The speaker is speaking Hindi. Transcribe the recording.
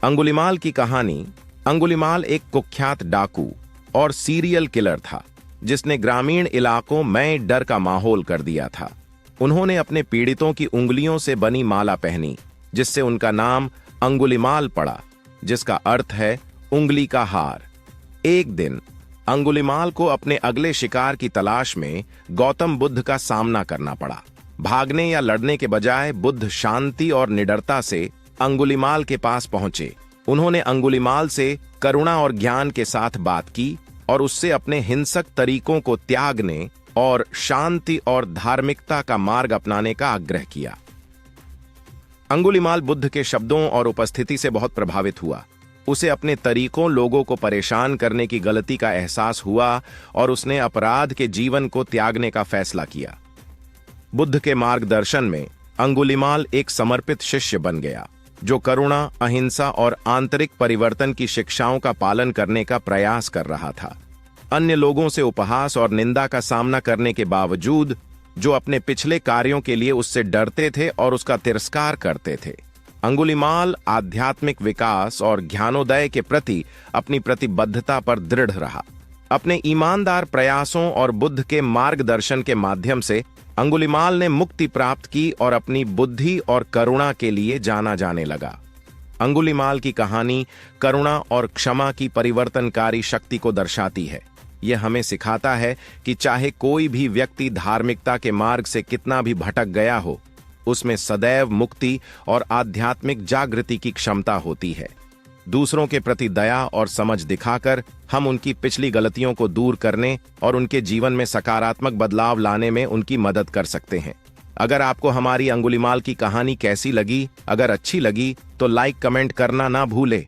अंगुलिमाल की कहानी। अंगुलिमाल एक कुख्यात डाकू और सीरियल किलर था जिसने ग्रामीण इलाकों में डर का माहौल कर दिया था। उन्होंने अपने पीड़ितों की उंगलियों से बनी माला पहनी जिससे उनका नाम अंगुलिमाल पड़ा, जिसका अर्थ है उंगली का हार। एक दिन अंगुलिमाल को अपने अगले शिकार की तलाश में गौतम बुद्ध का सामना करना पड़ा। भागने या लड़ने के बजाय बुद्ध शांति और निडरता से अंगुलिमाल के पास पहुंचे। उन्होंने अंगुलिमाल से करुणा और ज्ञान के साथ बात की और उससे अपने हिंसक तरीकों को त्यागने और शांति और धार्मिकता का मार्ग अपनाने का आग्रह किया। अंगुलिमाल बुद्ध के शब्दों और उपस्थिति से बहुत प्रभावित हुआ। उसे अपने तरीकों लोगों को परेशान करने की गलती का एहसास हुआ और उसने अपराध के जीवन को त्यागने का फैसला किया। बुद्ध के मार्गदर्शन में अंगुलिमाल एक समर्पित शिष्य बन गया जो करुणा, अहिंसा और आंतरिक परिवर्तन की शिक्षाओं का पालन करने का प्रयास कर रहा था। अन्य लोगों से उपहास और निंदा का सामना करने के बावजूद जो अपने पिछले कार्यों के लिए उससे डरते थे और उसका तिरस्कार करते थे, अंगुलिमाल आध्यात्मिक विकास और ज्ञानोदय के प्रति अपनी प्रतिबद्धता पर दृढ़ रहा। अपने ईमानदार प्रयासों और बुद्ध के मार्गदर्शन के माध्यम से अंगुलिमाल ने मुक्ति प्राप्त की और अपनी बुद्धि और करुणा के लिए जाना जाने लगा। अंगुलिमाल की कहानी करुणा और क्षमा की परिवर्तनकारी शक्ति को दर्शाती है। यह हमें सिखाता है कि चाहे कोई भी व्यक्ति धार्मिकता के मार्ग से कितना भी भटक गया हो, उसमें सदैव मुक्ति और आध्यात्मिक जागृति की क्षमता होती है। दूसरों के प्रति दया और समझ दिखाकर हम उनकी पिछली गलतियों को दूर करने और उनके जीवन में सकारात्मक बदलाव लाने में उनकी मदद कर सकते हैं। अगर आपको हमारी अंगुलिमाल की कहानी कैसी लगी, अगर अच्छी लगी तो लाइक कमेंट करना ना भूले।